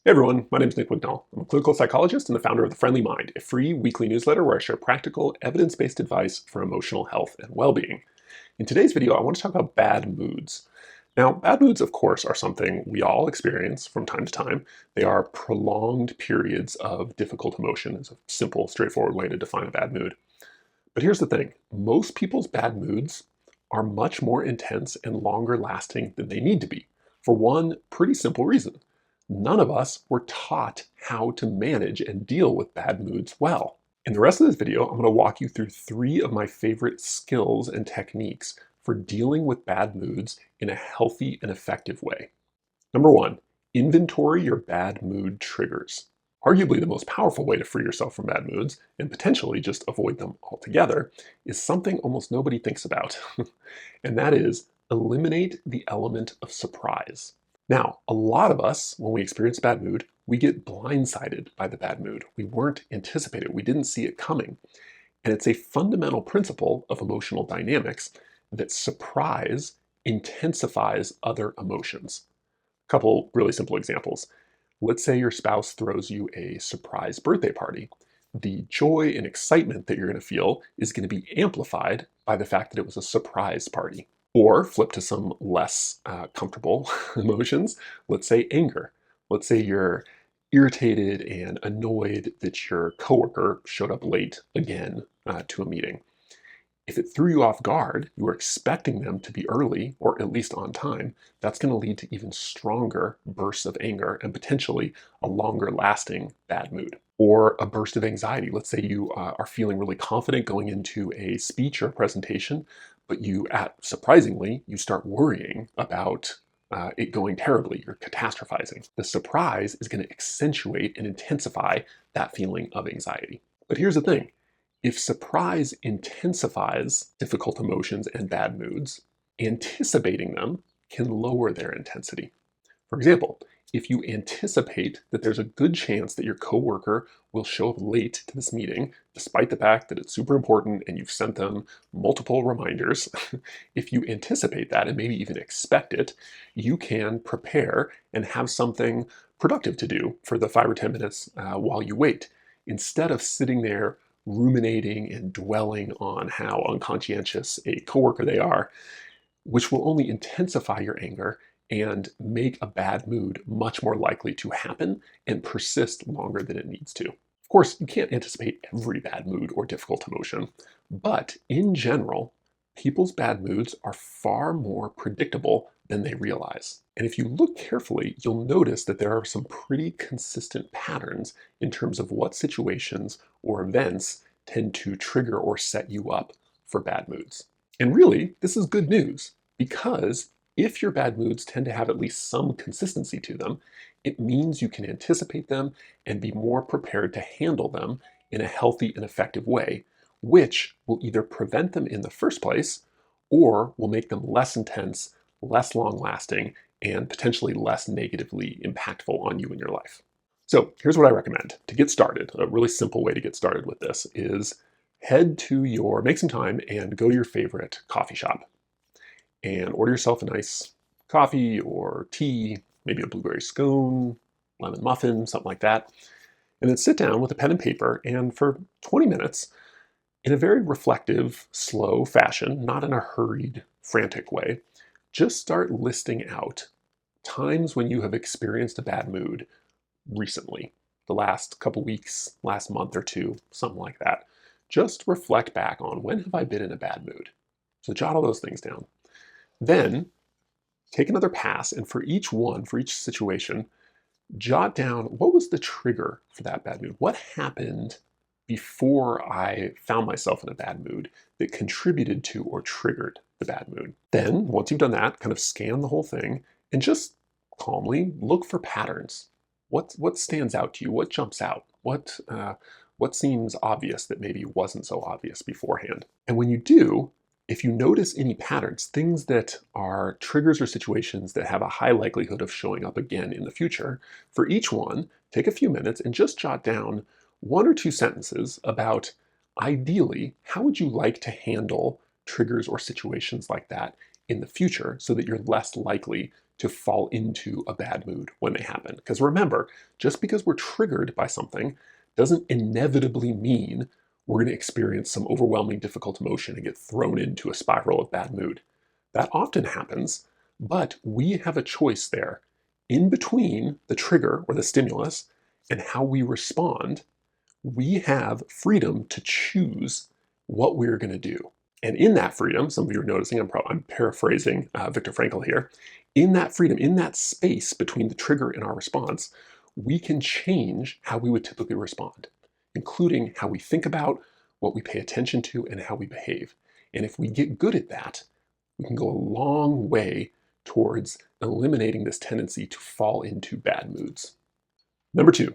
Hey everyone, my name is Nick Wignall. I'm a clinical psychologist and the founder of The Friendly Mind, a free weekly newsletter where I share practical, evidence-based advice for emotional health and well-being. In today's video, I want to talk about bad moods. Now, bad moods, of course, are something we all experience from time to time. They are prolonged periods of difficult emotion. It's a simple, straightforward way to define a bad mood. But here's the thing. Most people's bad moods are much more intense and longer lasting than they need to be, for one pretty simple reason. None of us were taught how to manage and deal with bad moods well. In the rest of this video, I'm going to walk you through 3 of my favorite skills and techniques for dealing with bad moods in a healthy and effective way. Number 1, inventory your bad mood triggers. Arguably the most powerful way to free yourself from bad moods, and potentially just avoid them altogether, is something almost nobody thinks about. And that is eliminate the element of surprise. Now, a lot of us, when we experience a bad mood, we get blindsided by the bad mood. We weren't anticipated. We didn't see it coming. And it's a fundamental principle of emotional dynamics that surprise intensifies other emotions. A couple really simple examples. Let's say your spouse throws you a surprise birthday party. The joy and excitement that you're going to feel is going to be amplified by the fact that it was a surprise party. Or flip to some less comfortable emotions. Let's say anger. Let's say you're irritated and annoyed that your coworker showed up late again to a meeting. If it threw you off guard, you were expecting them to be early or at least on time, that's going to lead to even stronger bursts of anger and potentially a longer lasting bad mood. Or a burst of anxiety. Let's say you are feeling really confident going into a speech or a presentation, but surprisingly, you start worrying about it going terribly. You're catastrophizing. The surprise is going to accentuate and intensify that feeling of anxiety. But here's the thing. If surprise intensifies difficult emotions and bad moods, anticipating them can lower their intensity. For example, if you anticipate that there's a good chance that your coworker will show up late to this meeting, despite the fact that it's super important and you've sent them multiple reminders, if you anticipate that and maybe even expect it, you can prepare and have something productive to do for the 5 or 10 minutes while you wait, instead of sitting there ruminating and dwelling on how unconscientious a coworker they are, which will only intensify your anger and make a bad mood much more likely to happen and persist longer than it needs to. Of course, you can't anticipate every bad mood or difficult emotion, but in general, people's bad moods are far more predictable than they realize. And if you look carefully, you'll notice that there are some pretty consistent patterns in terms of what situations or events tend to trigger or set you up for bad moods. And really, this is good news, because if your bad moods tend to have at least some consistency to them, it means you can anticipate them and be more prepared to handle them in a healthy and effective way, which will either prevent them in the first place or will make them less intense, less long-lasting, and potentially less negatively impactful on you in your life. So here's what I recommend to get started. A really simple way to get started with this is make some time and go to your favorite coffee shop and order yourself a nice coffee or tea, maybe a blueberry scone, lemon muffin, something like that. And then sit down with a pen and paper and for 20 minutes, in a very reflective, slow fashion, not in a hurried, frantic way, just start listing out times when you have experienced a bad mood recently, the last couple weeks, last month or two, something like that. Just reflect back on when have I been in a bad mood? So jot all those things down. Then take another pass, and for each situation, jot down what was the trigger for that bad mood? What happened before I found myself in a bad mood that contributed to or triggered the bad mood? Then, once you've done that, kind of scan the whole thing and just calmly look for patterns. What stands out to you? What jumps out? What seems obvious that maybe wasn't so obvious beforehand? And when you do, if you notice any patterns, things that are triggers or situations that have a high likelihood of showing up again in the future, for each one, take a few minutes and just jot down 1 or 2 sentences about, ideally, how would you like to handle triggers or situations like that in the future so that you're less likely to fall into a bad mood when they happen. Because remember, just because we're triggered by something doesn't inevitably mean we're going to experience some overwhelming difficult emotion and get thrown into a spiral of bad mood. That often happens, but we have a choice there in between the trigger or the stimulus and how we respond. We have freedom to choose what we're going to do. And in that freedom, some of you are noticing, I'm paraphrasing Viktor Frankl here, in that freedom, in that space between the trigger and our response, we can change how we would typically respond, including how we think about, what we pay attention to, and how we behave. And if we get good at that, we can go a long way towards eliminating this tendency to fall into bad moods. Number 2,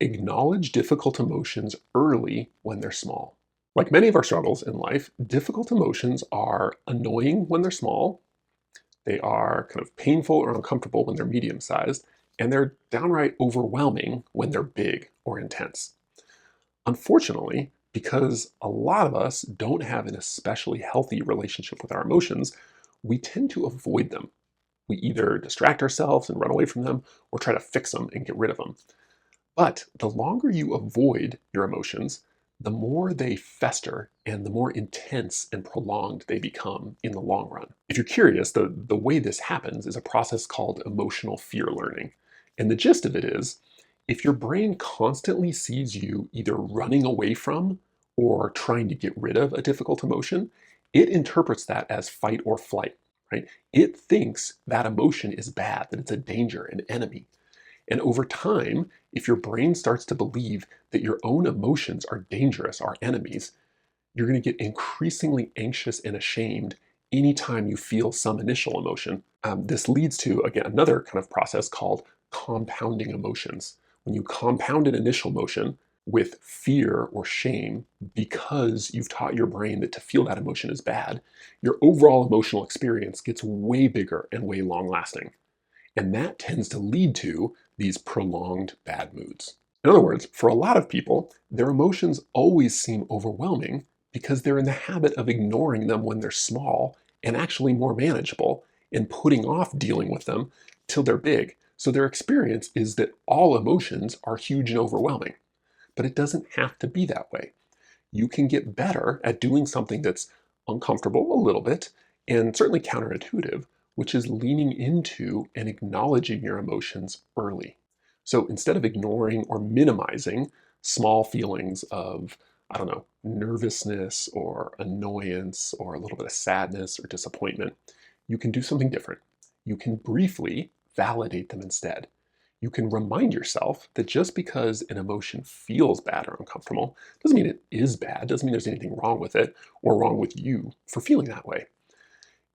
acknowledge difficult emotions early when they're small. Like many of our struggles in life, difficult emotions are annoying when they're small, they are kind of painful or uncomfortable when they're medium-sized, and they're downright overwhelming when they're big or intense. Unfortunately, because a lot of us don't have an especially healthy relationship with our emotions, we tend to avoid them. We either distract ourselves and run away from them or try to fix them and get rid of them. But the longer you avoid your emotions, the more they fester and the more intense and prolonged they become in the long run. If you're curious, the way this happens is a process called emotional fear learning. And the gist of it is, if your brain constantly sees you either running away from or trying to get rid of a difficult emotion, it interprets that as fight or flight, right? It thinks that emotion is bad, that it's a danger, an enemy. And over time, if your brain starts to believe that your own emotions are dangerous, are enemies, you're going to get increasingly anxious and ashamed anytime you feel some initial emotion. This leads to, again, another kind of process called compounding emotions. When you compound an initial emotion with fear or shame because you've taught your brain that to feel that emotion is bad, your overall emotional experience gets way bigger and way long lasting. And that tends to lead to these prolonged bad moods. In other words, for a lot of people, their emotions always seem overwhelming because they're in the habit of ignoring them when they're small and actually more manageable and putting off dealing with them till they're big. So their experience is that all emotions are huge and overwhelming. But it doesn't have to be that way. You can get better at doing something that's uncomfortable a little bit and certainly counterintuitive, which is leaning into and acknowledging your emotions early. So instead of ignoring or minimizing small feelings of, I don't know, nervousness or annoyance or a little bit of sadness or disappointment, you can do something different. You can briefly validate them instead. You can remind yourself that just because an emotion feels bad or uncomfortable doesn't mean it is bad, doesn't mean there's anything wrong with it or wrong with you for feeling that way.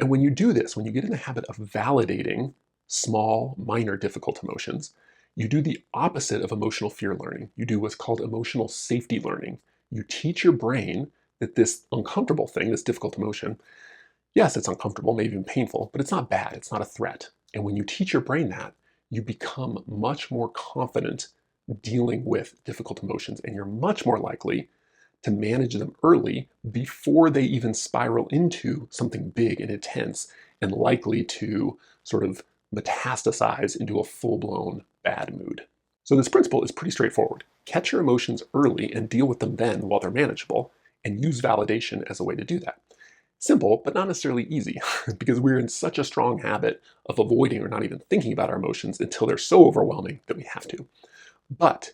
And when you do this, when you get in the habit of validating small, minor, difficult emotions, you do the opposite of emotional fear learning. You do what's called emotional safety learning. You teach your brain that this uncomfortable thing, this difficult emotion, yes, it's uncomfortable, maybe even painful, but it's not bad, it's not a threat. And when you teach your brain that, you become much more confident dealing with difficult emotions, and you're much more likely to manage them early before they even spiral into something big and intense and likely to sort of metastasize into a full-blown bad mood. So this principle is pretty straightforward. Catch your emotions early and deal with them then while they're manageable, and use validation as a way to do that. Simple, but not necessarily easy, because we're in such a strong habit of avoiding or not even thinking about our emotions until they're so overwhelming that we have to. But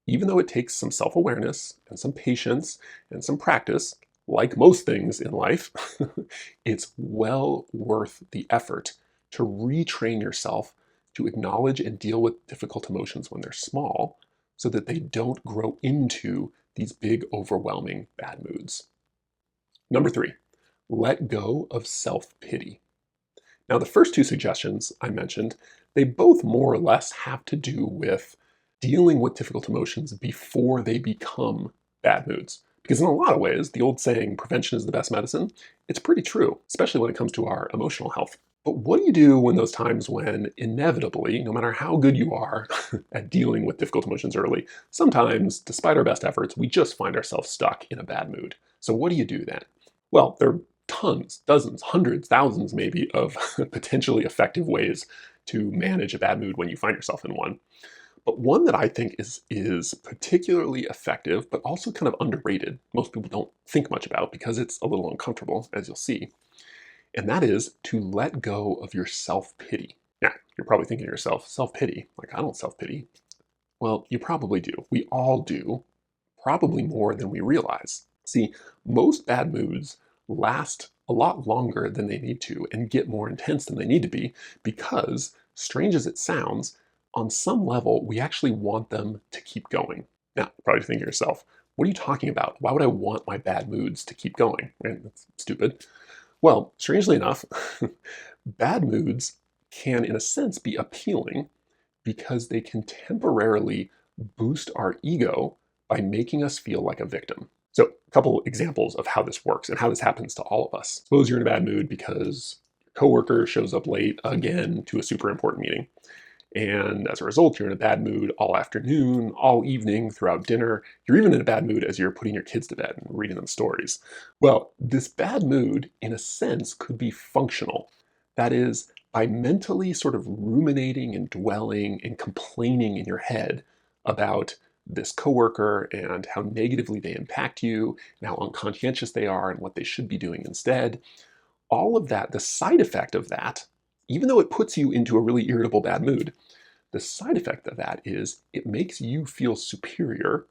even though it takes some self-awareness and some patience and some practice, like most things in life, it's well worth the effort to retrain yourself to acknowledge and deal with difficult emotions when they're small so that they don't grow into these big, overwhelming bad moods. Number 3, let go of self-pity. Now, the first two suggestions I mentioned, they both more or less have to do with dealing with difficult emotions before they become bad moods. Because in a lot of ways, the old saying, prevention is the best medicine, it's pretty true, especially when it comes to our emotional health. But what do you do when those times when inevitably, no matter how good you are at dealing with difficult emotions early, sometimes, despite our best efforts, we just find ourselves stuck in a bad mood? So what do you do then? Well, there are tons, dozens, hundreds, thousands maybe of potentially effective ways to manage a bad mood when you find yourself in one. But one that I think is particularly effective, but also kind of underrated, most people don't think much about because it's a little uncomfortable, as you'll see, and that is to let go of your self-pity. Now, you're probably thinking to yourself, self-pity? Like, I don't self-pity. Well, you probably do. We all do, probably more than we realize. See, most bad moods last a lot longer than they need to and get more intense than they need to be because, strange as it sounds, on some level, we actually want them to keep going. Now, you're probably thinking to yourself, what are you talking about? Why would I want my bad moods to keep going? Right? That's stupid. Well, strangely enough, bad moods can, in a sense, be appealing because they can temporarily boost our ego by making us feel like a victim. So, a couple examples of how this works and how this happens to all of us. Suppose you're in a bad mood because your coworker shows up late again to a super important meeting. And as a result, you're in a bad mood all afternoon, all evening, throughout dinner. You're even in a bad mood as you're putting your kids to bed and reading them stories. Well, this bad mood, in a sense, could be functional. That is, by mentally sort of ruminating and dwelling and complaining in your head about this coworker and how negatively they impact you and how unconscientious they are and what they should be doing instead. All of that, the side effect of that, even though it puts you into a really irritable bad mood, the side effect of that is it makes you feel superior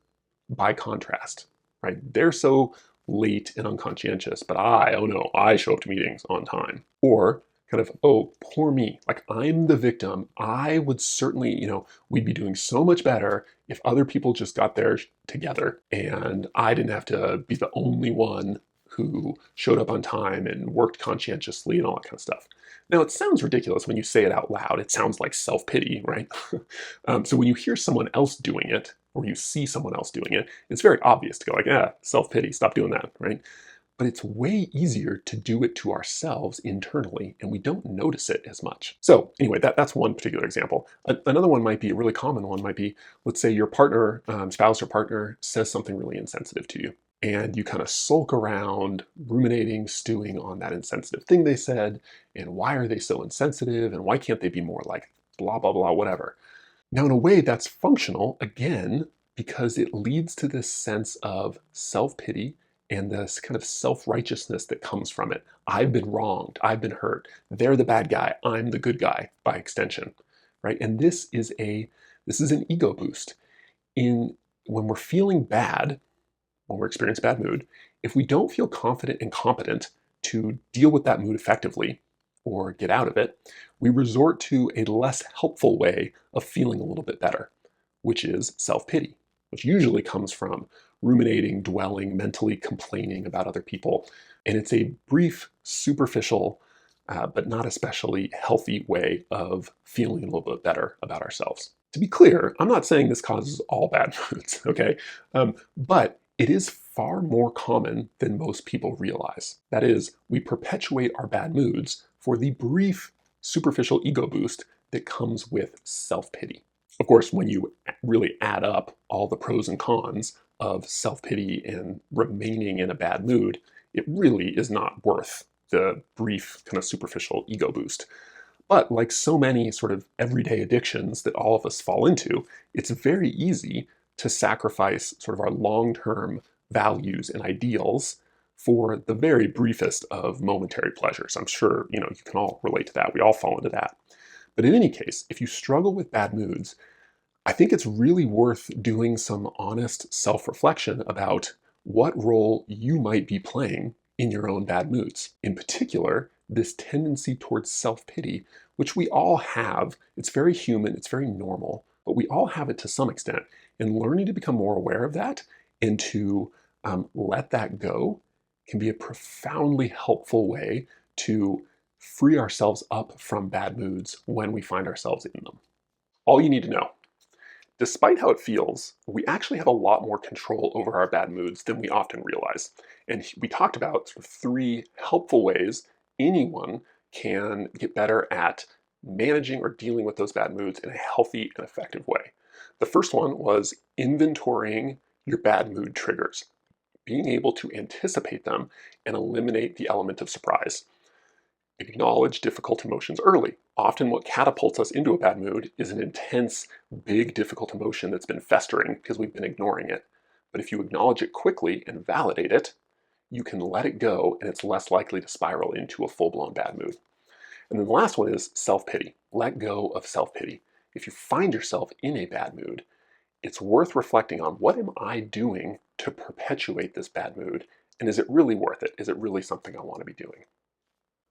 by contrast, right? They're so late and unconscientious, but oh no, I show up to meetings on time. Or kind of, oh, poor me, like I'm the victim. I would certainly, we'd be doing so much better if other people just got there together and I didn't have to be the only one who showed up on time and worked conscientiously and all that kind of stuff. Now, it sounds ridiculous when you say it out loud. It sounds like self-pity, right? So when you hear someone else doing it, or you see someone else doing it, it's very obvious to go like, yeah, self-pity, stop doing that, right? But it's way easier to do it to ourselves internally, and we don't notice it as much. So anyway, that's one particular example. Another one might be, a really common one might be, let's say your partner, spouse or partner says something really insensitive to you, and you kind of sulk around, ruminating, stewing on that insensitive thing they said, and why are they so insensitive, and why can't they be more like blah, blah, blah, whatever. Now, in a way, that's functional, again, because it leads to this sense of self-pity and this kind of self-righteousness that comes from it. I've been wronged, I've been hurt, they're the bad guy, I'm the good guy by extension, right? And this is an ego boost. When we're feeling bad, when we're experiencing bad mood, if we don't feel confident and competent to deal with that mood effectively or get out of it, we resort to a less helpful way of feeling a little bit better, which is self-pity, which usually comes from ruminating, dwelling, mentally complaining about other people. And it's a brief, superficial, but not especially healthy way of feeling a little bit better about ourselves. To be clear, I'm not saying this causes all bad moods, okay? But it is far more common than most people realize. That is, we perpetuate our bad moods for the brief, superficial ego boost that comes with self-pity. Of course, when you really add up all the pros and cons of self-pity and remaining in a bad mood, it really is not worth the brief, kind of superficial ego boost. But like so many sort of everyday addictions that all of us fall into, it's very easy to sacrifice sort of our long-term values and ideals for the very briefest of momentary pleasures. I'm sure, you can all relate to that. We all fall into that. But in any case, if you struggle with bad moods, I think it's really worth doing some honest self-reflection about what role you might be playing in your own bad moods. In particular, this tendency towards self-pity, which we all have. It's very human, it's very normal, but we all have it to some extent. And learning to become more aware of that and to let that go can be a profoundly helpful way to free ourselves up from bad moods when we find ourselves in them. All you need to know: despite how it feels, we actually have a lot more control over our bad moods than we often realize. And we talked about sort of 3 helpful ways anyone can get better at managing or dealing with those bad moods in a healthy and effective way. The first one was inventorying your bad mood triggers. being able to anticipate them and eliminate the element of surprise. Acknowledge difficult emotions early. Often what catapults us into a bad mood is an intense, big, difficult emotion that's been festering because we've been ignoring it. But if you acknowledge it quickly and validate it, you can let it go and it's less likely to spiral into a full-blown bad mood. And then the last one is self-pity. Let go of self-pity. If you find yourself in a bad mood, it's worth reflecting on, what am I doing to perpetuate this bad mood? And is it really worth it? Is it really something I want to be doing?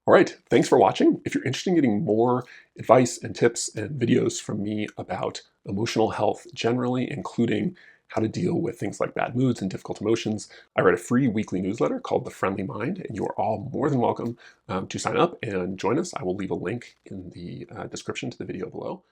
All right, thanks for watching. If you're interested in getting more advice and tips and videos from me about emotional health generally, including how to deal with things like bad moods and difficult emotions, I write a free weekly newsletter called The Friendly Mind, and you are all more than welcome to sign up and join us. I will leave a link in the description to the video below.